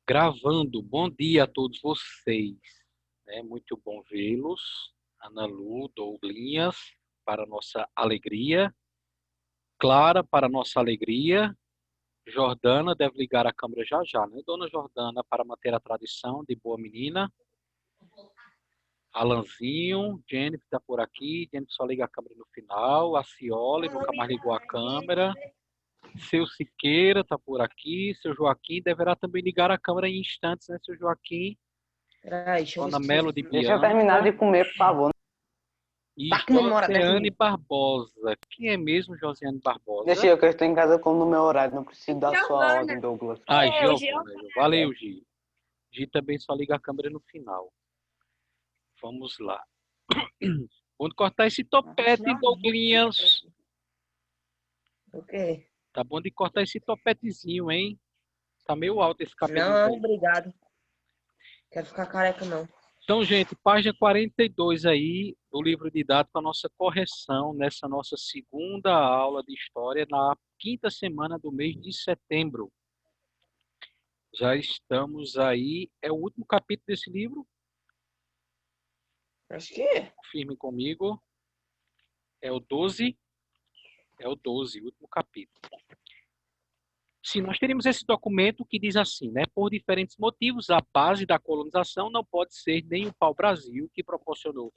Gravando. Bom dia a todos vocês. Muito bom vê-los. Ana Lu, Douglinhas, para nossa alegria. Clara, para nossa alegria. Jordana deve ligar a câmera já já, né? Dona Jordana, para manter a tradição de boa menina. Alanzinho, Jennifer está por aqui. Jennifer só liga a câmera no final. A Cioli nunca mais ligou a câmera. Seu Siqueira está por aqui. Seu Joaquim deverá também ligar a câmera em instantes, né, seu Joaquim? Peraí, deixa eu ver Dona Melo de se... Deixa eu terminar Bianca de comer, por favor. e Tá comendo uma hora dessa, Josiane menino. Barbosa. Quem é mesmo Josiane Deixa Barbosa? eu que eu estou em casa como no meu horário, não preciso da sua ordem, Douglas. Ah, Eu, Giovana. Valeu, Gi. Gi também só liga a câmera no final. Vamos lá. Vamos cortar esse topete, Douglinhas. O quê? Tá bom de cortar esse topetezinho, hein? Tá meio alto esse cabelinho Não, aí. obrigado. Quero ficar careca, não. Então, gente, página 42 aí do livro didático, a nossa correção nessa nossa segunda aula de história na quinta semana do mês de setembro. Já estamos aí, é o último capítulo desse livro, Acho que é. confirme comigo, é o 12, o último capítulo. Sim, nós teríamos esse documento que diz assim, né? Por diferentes motivos, a base da colonização não pode ser nem o pau-brasil, que proporcionou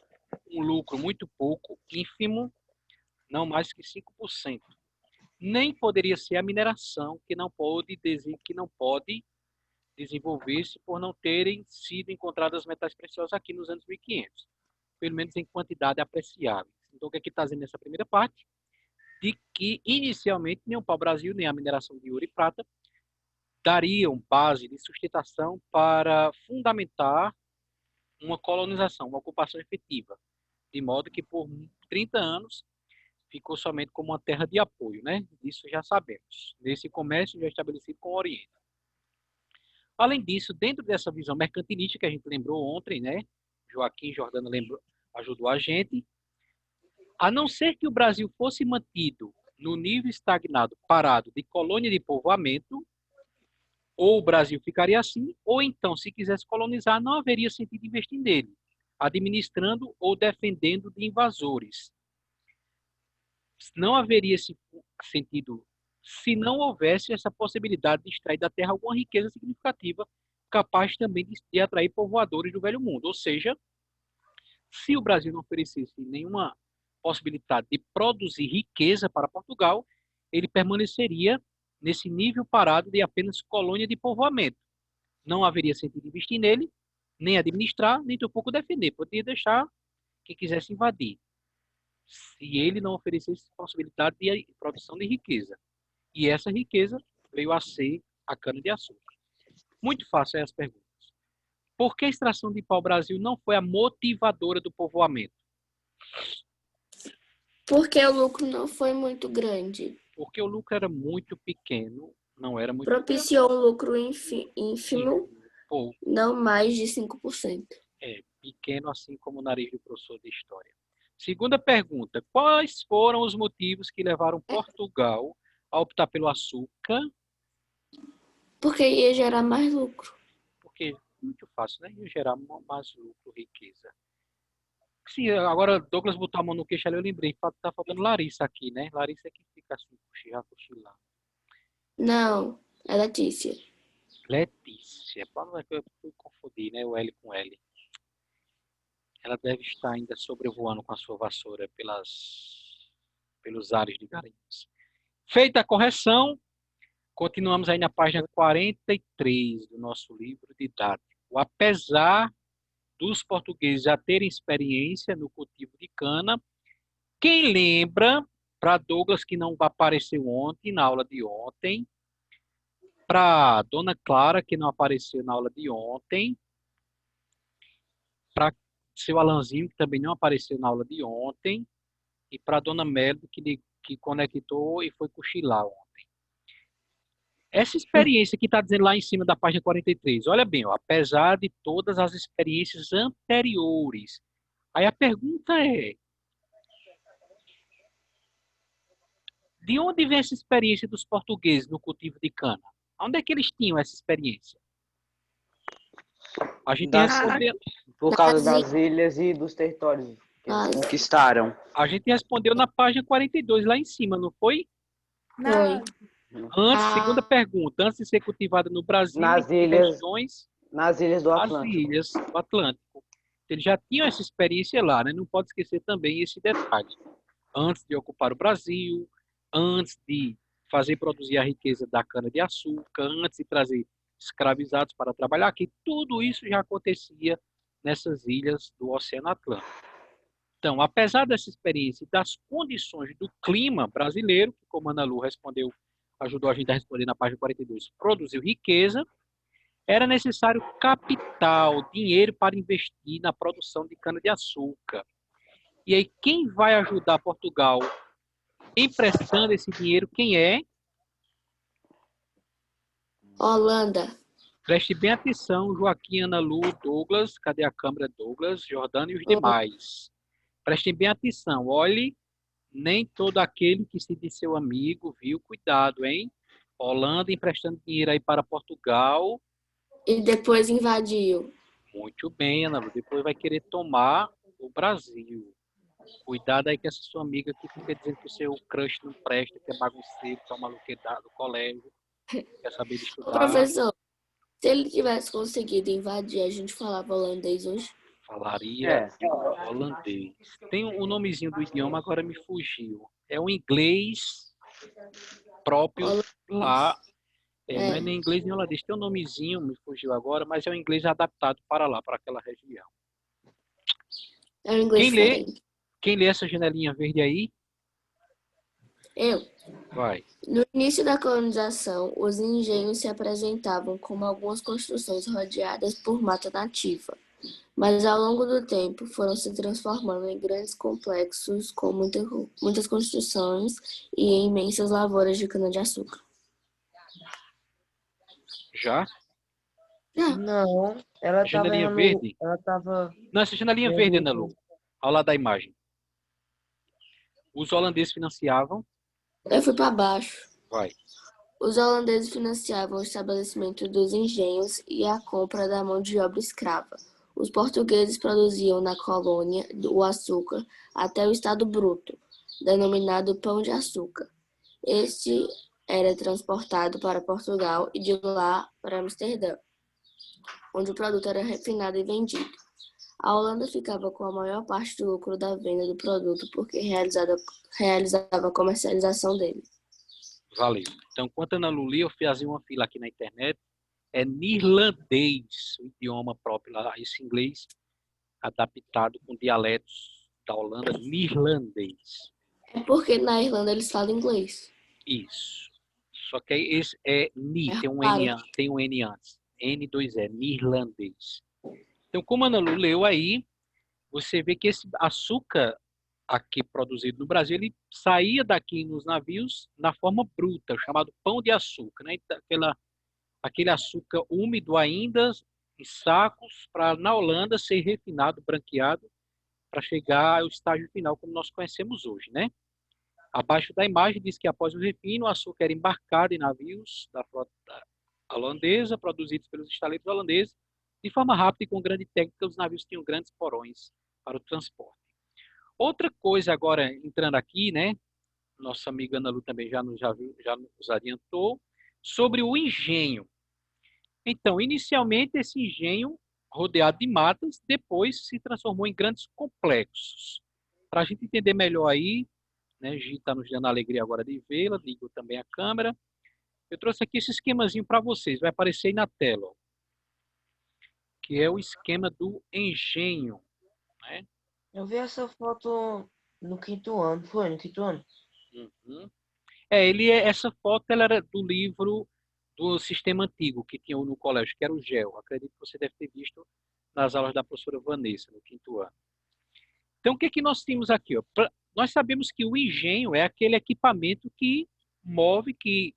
um lucro muito pouco, ínfimo, não mais que 5%. Nem poderia ser a mineração, que não pode desenvolver-se por não terem sido encontradas metais preciosos aqui nos anos 1500, pelo menos em quantidade apreciável. Então, o que é que está dizendo nessa primeira parte? De que, inicialmente, nem o pau-brasil, nem a mineração de ouro e prata dariam base de sustentação para fundamentar uma colonização, uma ocupação efetiva, de modo que por 30 anos ficou somente como uma terra de apoio, né? Isso já sabemos, nesse comércio já estabelecido com o Oriente. Além disso, dentro dessa visão mercantilista que a gente lembrou ontem, né? Joaquim Jordana ajudou a gente, a não ser que o Brasil fosse mantido no nível estagnado, parado de colônia de povoamento, ou o Brasil ficaria assim, ou então, se quisesse colonizar, não haveria sentido investir nele, administrando ou defendendo de invasores. Não haveria esse sentido se não houvesse essa possibilidade de extrair da terra alguma riqueza significativa, capaz também de atrair povoadores do velho mundo. Ou seja, se o Brasil não oferecesse nenhuma possibilidade de produzir riqueza para Portugal, ele permaneceria nesse nível parado de apenas colônia de povoamento. Não haveria sentido investir nele, nem administrar, nem tampouco defender. Poderia deixar quem quisesse invadir, se ele não oferecesse possibilidade de produção de riqueza. E essa riqueza veio a ser a cana-de-açúcar. Muito fácil as perguntas. Por que a extração de pau-brasil não foi a motivadora do povoamento? Porque o lucro não foi muito grande. Porque o lucro era muito pequeno, não era muito Propiciou um lucro ínfimo, pouco. não mais de 5%. Pequeno assim como o nariz do professor de história. Segunda pergunta, quais foram os motivos que levaram Portugal a optar pelo açúcar? Porque ia gerar mais lucro. Porque muito fácil, né? Ia gerar mais lucro, riqueza. Sim, agora Douglas botou a mão no queixo ali, eu lembrei, tá faltando Larissa aqui, né? Larissa é que fica assim, cochilando. Não, é Letícia. Letícia, eu fui confundir, né? O L com L. Ela deve estar ainda sobrevoando com a sua vassoura pelos ares de Garanhuns. Feita a correção, continuamos aí na página 43 do nosso livro didático. Apesar dos portugueses já terem experiência no cultivo de cana, quem lembra, para Douglas, que não apareceu ontem, na aula de ontem, para Dona Clara, que não apareceu na aula de ontem, para seu Alanzinho, que também não apareceu na aula de ontem, e para Dona Melo, que conectou e foi cochilar ontem. Essa experiência que está dizendo lá em cima da página 43, olha bem, ó, apesar de todas as experiências anteriores. Aí a pergunta é, de onde vem essa experiência dos portugueses no cultivo de cana? Onde é que eles tinham essa experiência? A gente Das- respondeu, Por causa Das das ilhas e dos territórios que eles Das- conquistaram. a gente respondeu na página 42, lá em cima, não foi? Foi. Antes, Ah. segunda pergunta, antes de ser cultivada no Brasil, Nas em que ilhas- regiões? Nas ilhas do As Atlântico. ilhas do Atlântico. Eles já tinham essa experiência lá, né? Não pode esquecer também esse detalhe. Antes de ocupar o Brasil, antes de fazer produzir a riqueza da cana-de-açúcar, antes de trazer escravizados para trabalhar aqui, tudo isso já acontecia nessas ilhas do Oceano Atlântico. Então, apesar dessa experiência e das condições do clima brasileiro, que como a Ana Lu respondeu, ajudou a gente a responder na página 42, produziu riqueza, era necessário capital, dinheiro para investir na produção de cana-de-açúcar. E aí, quem vai ajudar Portugal emprestando esse dinheiro, quem é? Holanda. Preste bem atenção, Joaquim, Ana Lu, Douglas, cadê a câmera, Douglas, Jordano e os Oi. demais. Prestem bem atenção, olhe, nem todo aquele que se diz seu amigo, viu? Cuidado, hein? Holanda emprestando dinheiro aí para Portugal. E depois invadiu. Muito bem, Ana Lu, depois vai querer tomar o Brasil. Cuidado aí com essa sua amiga que fica dizendo que o seu crush não presta, que é bagunceiro, que é uma maluqueira do colégio, quer saber de Ô, estudar. professor, se ele tivesse conseguido invadir, a gente falava holandês hoje? Falaria holandês. Tem o nomezinho do idioma, agora me fugiu. É o inglês próprio lá. Não é nem inglês nem holandês. Tem um nomezinho, me fugiu agora, mas é o inglês adaptado para lá, para aquela região. É um inglês Quem diferente. lê essa janelinha verde aí? Eu. Vai. No início da colonização, os engenhos se apresentavam como algumas construções rodeadas por mata nativa, mas ao longo do tempo foram se transformando em grandes complexos com muitas construções e em imensas lavouras de cana-de-açúcar. Já? Não, ela tava Janelinha verde? Ela tava. Não, essa janelinha verde, Ana Lu. Ao lado da imagem. Os holandeses financiavam. Eu fui para baixo. Vai. Os holandeses financiavam o estabelecimento dos engenhos e a compra da mão de obra escrava. Os portugueses produziam na colônia o açúcar até o estado bruto, denominado pão de açúcar. Este era transportado para Portugal e de lá para Amsterdã, onde o produto era refinado e vendido. A Holanda ficava com a maior parte do lucro da venda do produto porque realizava a comercialização dele. Valeu. Então, enquanto a Ana Lu lia, eu fazia uma fila aqui na internet. É neerlandês, o idioma próprio lá, esse inglês adaptado com dialetos da Holanda, neerlandês. É porque na Irlanda eles falam inglês. Isso. Só que esse é ni, É tem um claro. N antes. N2E, neerlandês. Então, como a Ana Lu leu aí, você vê que esse açúcar aqui produzido no Brasil, ele saía daqui nos navios na forma bruta, chamado pão de açúcar, né? Aquele açúcar úmido ainda em sacos para na Holanda ser refinado, branqueado, para chegar ao estágio final como nós conhecemos hoje, né? Abaixo da imagem diz que após o refino, o açúcar era embarcado em navios da frota holandesa, produzidos pelos estaleiros holandeses, de forma rápida e com grande técnica. Os navios tinham grandes porões para o transporte. Outra coisa agora, entrando aqui, né? Nossa amiga Ana Lu também já nos adiantou, sobre o engenho. Então, inicialmente, esse engenho, rodeado de matas, depois se transformou em grandes complexos. Para a gente entender melhor aí, né, Gi está nos dando a alegria agora de vê-la, ligo também a câmera. Eu trouxe aqui esse esquemazinho para vocês, vai aparecer aí na tela, ó, que é o esquema do engenho, né? Eu vi essa foto no quinto ano. Foi no quinto ano? Uhum. Essa foto ela era do livro do Sistema Antigo que tinha no colégio, que era o GEL. Acredito que você deve ter visto nas aulas da professora Vanessa, no quinto ano. Então, o que que nós temos aqui? Ó? Nós sabemos que o engenho é aquele equipamento que move, que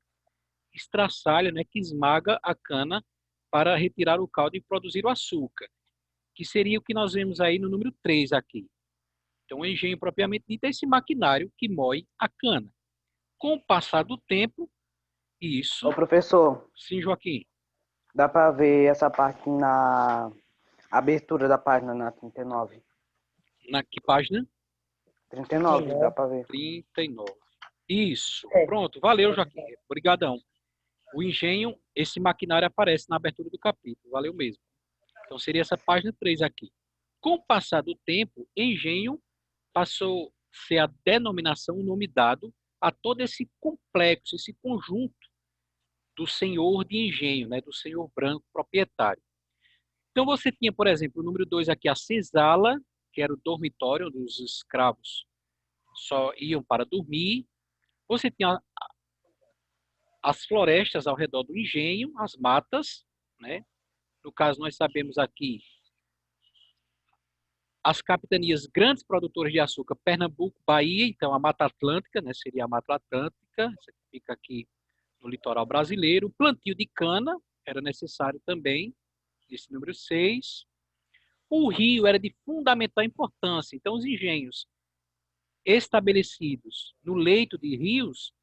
estraçalha, né, que esmaga a cana para retirar o caldo e produzir o açúcar, que seria o que nós vemos aí no número 3 aqui. Então, o engenho propriamente dito é esse maquinário que moe a cana. Com o passar do tempo, isso... Ô, professor, Sim, Joaquim. Dá pra ver essa parte na abertura da página, na 39. Na que página? 39, dá pra ver. 39. Isso. É. Pronto, valeu, Joaquim. Obrigadão. O engenho, esse maquinário aparece na abertura do capítulo. Valeu mesmo. Então seria essa página 3 aqui. Com o passar do tempo, engenho passou a ser a denominação, o nome dado a todo esse complexo, esse conjunto do senhor de engenho, né, do senhor branco proprietário. Então você tinha, por exemplo, o número 2 aqui, a senzala, que era o dormitório onde os escravos só iam para dormir. Você tinha as florestas ao redor do engenho, as matas, né? No caso, nós sabemos aqui as capitanias grandes produtoras de açúcar, Pernambuco, Bahia, então a Mata Atlântica, né? Seria a Mata Atlântica, isso fica aqui no litoral brasileiro. O plantio de cana era necessário também, esse número 6. O rio era de fundamental importância, então os engenhos estabelecidos no leito de rios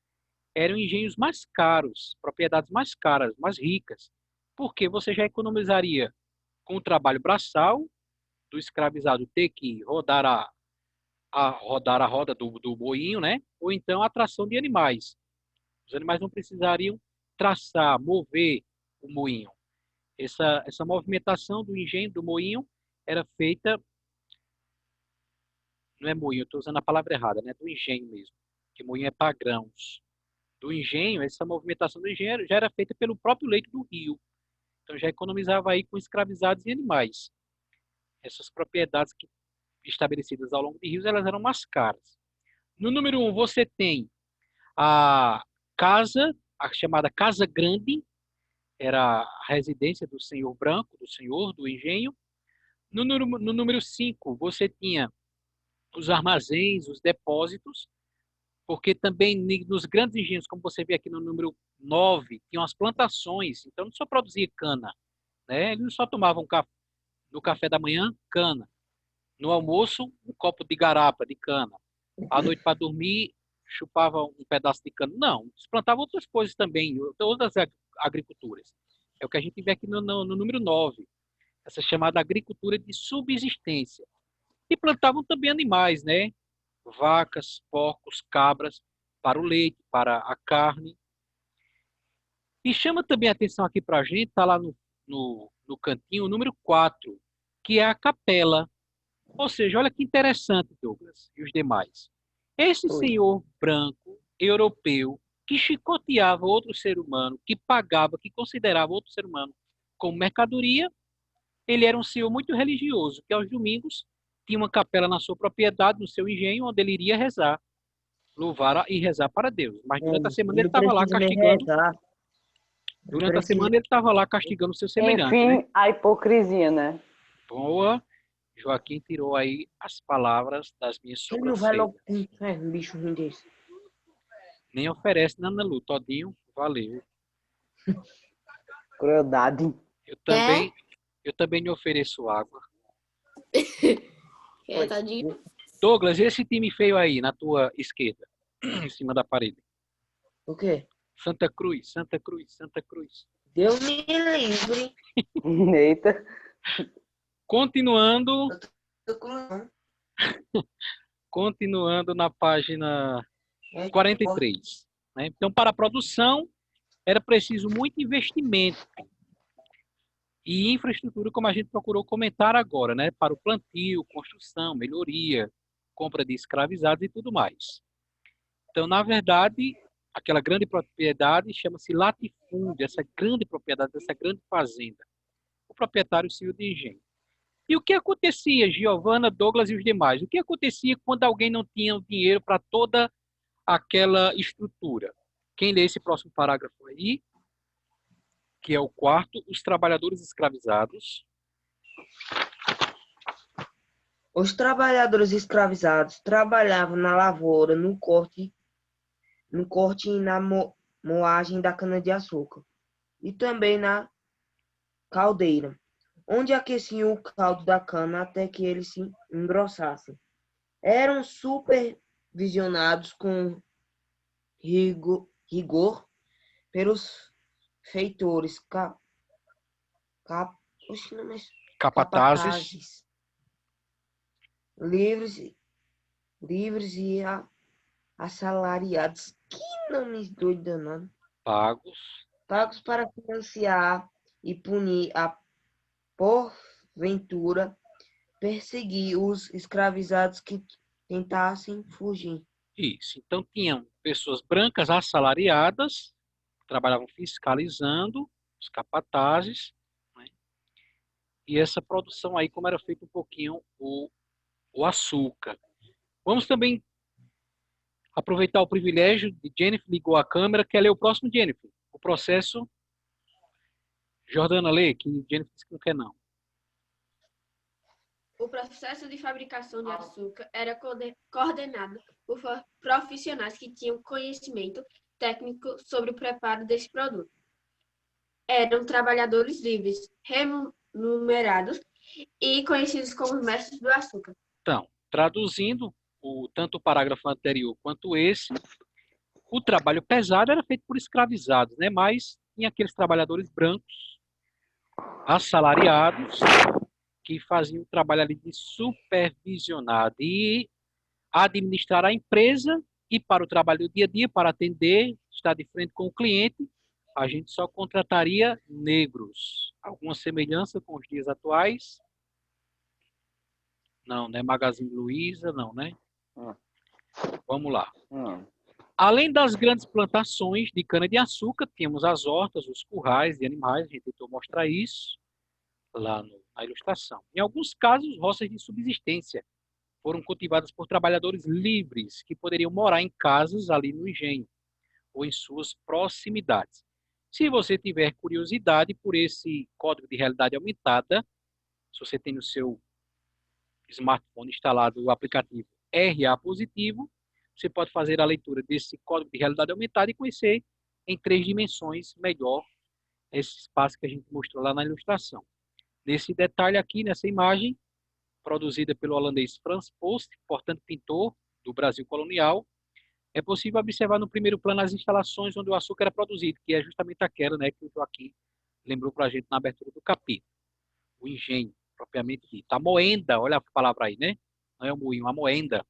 eram engenhos mais caros, propriedades mais caras, mais ricas, porque você já economizaria com o trabalho braçal do escravizado ter que rodar rodar a roda do moinho, né? Ou então a tração de animais. Os animais não precisariam traçar, mover o moinho. Essa movimentação do engenho, do moinho, era feita, não é moinho, eu estou usando a palavra errada, né? Do engenho mesmo, que moinho é para grãos. Do engenho, essa movimentação do engenho já era feita pelo próprio leito do rio. Então já economizava aí com escravizados e animais. Essas propriedades que, estabelecidas ao longo de rios, elas eram mais caras. No número 1, você tem a casa, a chamada Casa Grande, era a residência do senhor branco, do senhor do engenho. No número 5, você tinha os armazéns, os depósitos, porque também nos grandes engenhos, como você vê aqui no número 9, tinham as plantações, então não só produzia cana, né? Eles não só tomavam no café da manhã, cana. No almoço, um copo de garapa de cana. À noite, para dormir, chupava um pedaço de cana. Não, eles plantavam outras coisas também, outras agriculturas. É o que a gente vê aqui no número 9, essa chamada agricultura de subsistência. E plantavam também animais, né? Vacas, porcos, cabras, para o leite, para a carne. E chama também a atenção aqui para a gente, está lá no cantinho, o número 4, que é a capela. Ou seja, olha que interessante, Douglas, e os demais. Esse Oi. senhor branco, europeu, que chicoteava outro ser humano, que pagava, que considerava outro ser humano como mercadoria, ele era um senhor muito religioso, que aos domingos tinha uma capela na sua propriedade, no seu engenho, onde ele iria rezar, louvar e rezar para Deus. Mas durante a semana ele Não estava lá precisa nem castigando, rezar. Não durante a precisa. semana ele estava lá castigando o seu semelhante, né? Enfim, a hipocrisia, né? Boa. Joaquim tirou aí as palavras das minhas Ele não vai sobrancelhas. logo pro inferno, um bicho ruim desse. Nem oferece Nana Lu, todinho, valeu. Crueldade. Eu também lhe ofereço água. Tadinho. Douglas, esse time feio aí, na tua esquerda, em cima da parede. O quê? Santa Cruz, Santa Cruz, Santa Cruz. Deus me livre. Eita. Continuando, Tô cruzando. continuando na página É, 43. Né? Então, para a produção, era preciso muito investimento e infraestrutura, como a gente procurou comentar agora, né? Para o plantio, construção, melhoria, compra de escravizados e tudo mais. Então, na verdade, aquela grande propriedade chama-se latifúndio, essa grande propriedade, essa grande fazenda. O proprietário, o senhor de engenho. E o que acontecia, Giovana, Douglas e os demais? O que acontecia quando alguém não tinha o dinheiro para toda aquela estrutura? Quem lê esse próximo parágrafo aí, que é o quarto, os trabalhadores escravizados. Os trabalhadores escravizados trabalhavam na lavoura, no corte e na moagem da cana-de-açúcar, e também na caldeira, onde aqueciam o caldo da cana até que ele se engrossasse. Eram supervisionados com rigor pelos feitores cap, oxe, não, mas capatazes, livres, livres e assalariados. Que nomes doido danado. pagos. Pagos para financiar e punir a porventura perseguir os escravizados que tentassem fugir. Isso. Então, tinham pessoas brancas assalariadas, que trabalhavam fiscalizando os capatazes, né? E essa produção aí, como era feito um pouquinho o açúcar. Vamos também aproveitar o privilégio de Jennifer ligou a câmera, quer ler o próximo, Jennifer? O processo, Jordana lê, que Jennifer disse que não quer não. O processo de fabricação de açúcar era coordenado por profissionais que tinham conhecimento técnico sobre o preparo desse produto. Eram trabalhadores livres, remunerados e conhecidos como mestres do açúcar. Então, traduzindo tanto o parágrafo anterior quanto esse, o trabalho pesado era feito por escravizados, né? Mas tinha aqueles trabalhadores brancos, assalariados, que faziam o trabalho ali de supervisionar, de administrar a empresa e para o trabalho do dia a dia, para atender, estar de frente com o cliente, a gente só contrataria negros. Alguma semelhança com os dias atuais? Não, né? Magazine Luiza, não, né? Vamos lá. Além das grandes plantações de cana-de-açúcar, tínhamos as hortas, os currais de animais, a gente tentou mostrar isso lá na ilustração. Em alguns casos, roças de subsistência foram cultivadas por trabalhadores livres que poderiam morar em casas ali no engenho ou em suas proximidades. Se você tiver curiosidade por esse código de realidade aumentada, se você tem no seu smartphone instalado o aplicativo RA Positivo, você pode fazer a leitura desse código de realidade aumentada e conhecer em 3 dimensões melhor esse espaço que a gente mostrou lá na ilustração. Nesse detalhe aqui, nessa imagem, produzida pelo holandês Frans Post, portanto pintor do Brasil colonial, é possível observar no primeiro plano as instalações onde o açúcar era produzido, que é justamente aquela, né, que o Joaquim lembrou para a gente na abertura do capítulo. O engenho, propriamente dito. A moenda, olha a palavra aí, né? Não é o moinho, a moenda.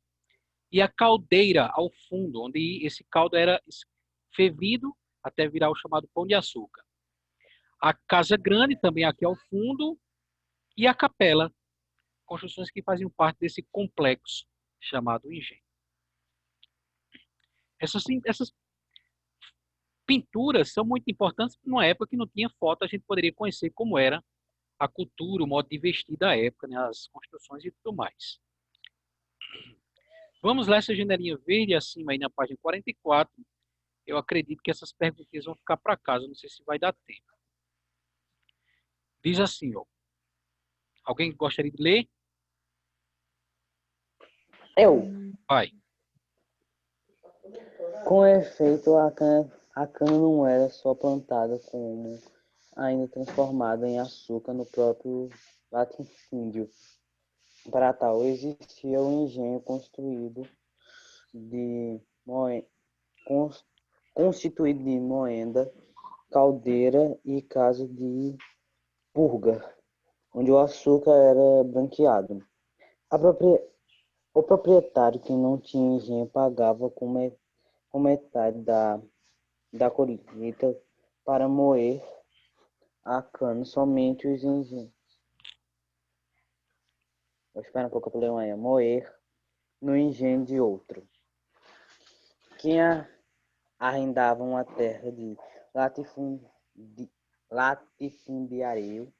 E a caldeira ao fundo, onde esse caldo era fervido até virar o chamado pão de açúcar. A casa grande também aqui ao fundo e a capela, construções que faziam parte desse complexo chamado engenho. Essas pinturas são muito importantes, porque numa época que não tinha foto, a gente poderia conhecer como era a cultura, o modo de vestir da época, né, as construções e tudo mais. Vamos lá, essa janelinha verde acima aí na página 44. Eu acredito que essas perguntas vão ficar para casa, não sei se vai dar tempo. Diz assim, ó. Alguém gostaria de ler? Eu. Vai. Com efeito, a cana não era só plantada como ainda transformada em açúcar no próprio latifúndio. Para tal, existia um engenho constituído de moenda, caldeira e casa de purga, onde o açúcar era branqueado. O proprietário que não tinha engenho pagava com metade da colheita para moer a cana somente os engenhos. Espera um pouco para ler amanhã. Moer no engenho de outro. Quem arrendava uma terra de latifundiário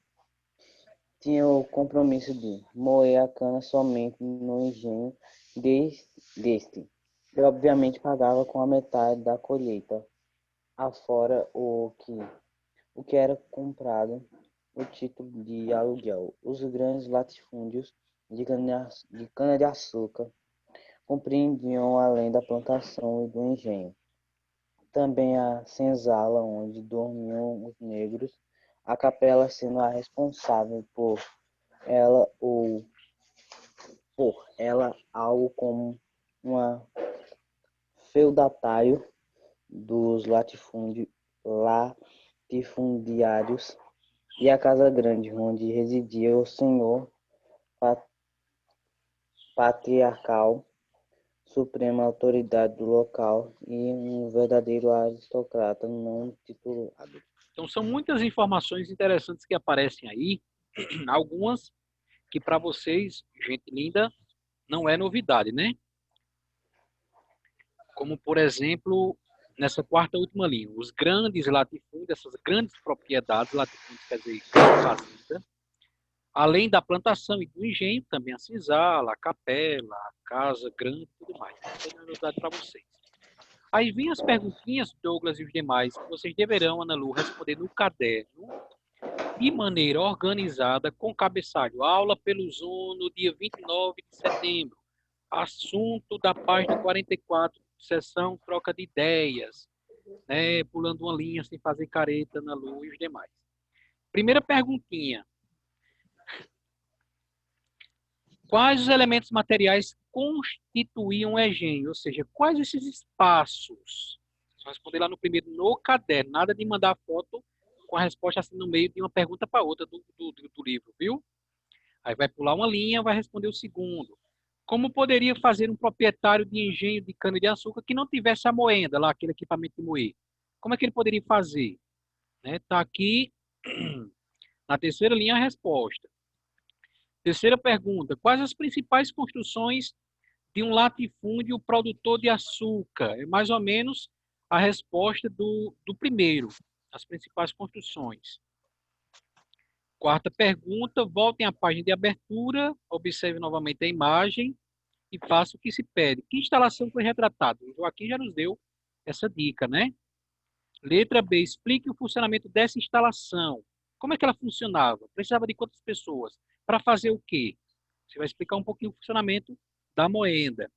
tinha o compromisso de moer a cana somente no engenho deste, e obviamente pagava com a metade da colheita, afora o que era comprado, o título de aluguel. Os grandes latifúndios de cana-de-açúcar compreendiam além da plantação e do engenho também a senzala onde dormiam os negros, a capela sendo a responsável por ela algo como uma feudatário dos latifundiários e a casa grande, onde residia o senhor patriarcal, suprema autoridade do local e um verdadeiro aristocrata não titulado. Então, são muitas informações interessantes que aparecem aí, algumas que para vocês, gente linda, não é novidade, né? Como, por exemplo, nessa quarta e última linha, os grandes latifúndios, essas grandes propriedades, latifúndios quer dizer fazenda, além da plantação e do engenho, também a senzala, a capela, a casa grande e tudo mais. Isso é novidade para vocês. Aí vem as perguntinhas, Douglas e os demais, que vocês deverão, Ana Lu, responder no caderno, de maneira organizada, com cabeçalho. Aula pelo Zoom no dia 29 de setembro. Assunto da página 44, sessão troca de ideias, né? Pulando uma linha sem fazer careta, Ana Lu e os demais. Primeira perguntinha. Quais os elementos materiais constituíam o engenho? Ou seja, quais esses espaços? Só responder lá no primeiro, no caderno. Nada de mandar foto com a resposta assim no meio de uma pergunta para outra do livro, viu? Aí vai pular uma linha, vai responder o segundo. Como poderia fazer um proprietário de engenho de cana-de-açúcar que não tivesse a moenda, lá, aquele equipamento de moer? Como é que ele poderia fazer? Tá aqui na terceira linha a resposta. Terceira pergunta. Quais as principais construções de um latifúndio produtor de açúcar? É mais ou menos a resposta do primeiro. As principais construções. Quarta pergunta. Voltem à página de abertura. Observe novamente a imagem e faça o que se pede. Que instalação foi retratada? O Joaquim já nos deu essa dica, né? Letra B. Explique o funcionamento dessa instalação. Como é que ela funcionava? Precisava de quantas pessoas? Para fazer o quê? Você vai explicar um pouquinho o funcionamento da moenda.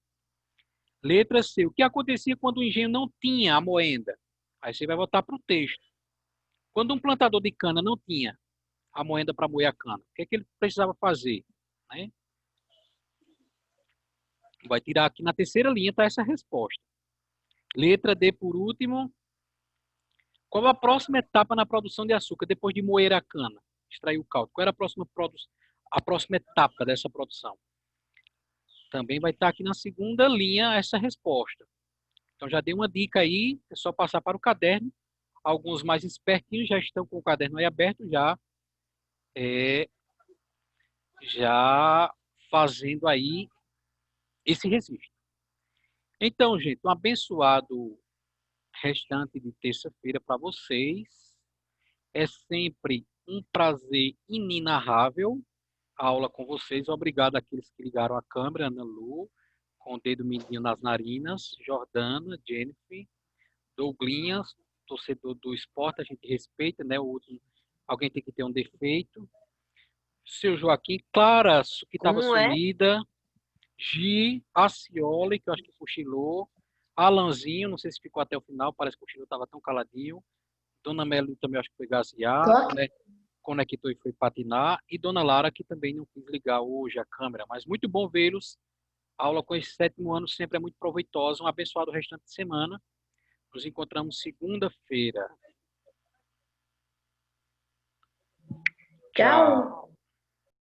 Letra C. O que acontecia quando o engenho não tinha a moenda? Aí você vai voltar para o texto. Quando um plantador de cana não tinha a moenda para moer a cana, o que é que ele precisava fazer? Né? Vai tirar aqui na terceira linha, está essa resposta. Letra D, por último. Qual a próxima etapa na produção de açúcar, depois de moer a cana? Extrair o caldo. Qual era a próxima etapa dessa produção? Também vai estar aqui na segunda linha essa resposta. Então já dei uma dica aí, é só passar para o caderno. Alguns mais espertinhos já estão com o caderno aí aberto, já fazendo aí esse registro. Então, gente, um abençoado restante de terça-feira para vocês. É sempre um prazer inenarrável a aula com vocês. Obrigado àqueles que ligaram a câmera, Ana Lu, com o dedo mindinho nas narinas, Jordana, Jennifer, Douglinhas, torcedor do esporte, a gente respeita, né? Alguém tem que ter um defeito. Seu Joaquim, Clara, que estava sumida, Gi, Acioli, que eu acho que cochilou, Alanzinho, não sei se ficou até o final, parece que o cochilou estava tão caladinho. Dona Melu também acho que foi gasear, né? Conectou e foi patinar. E Dona Lara, que também não quis ligar hoje a câmera. Mas muito bom vê-los. A aula com esse 7º ano sempre é muito proveitosa. Um abençoado restante de semana. Nos encontramos segunda-feira. Tchau.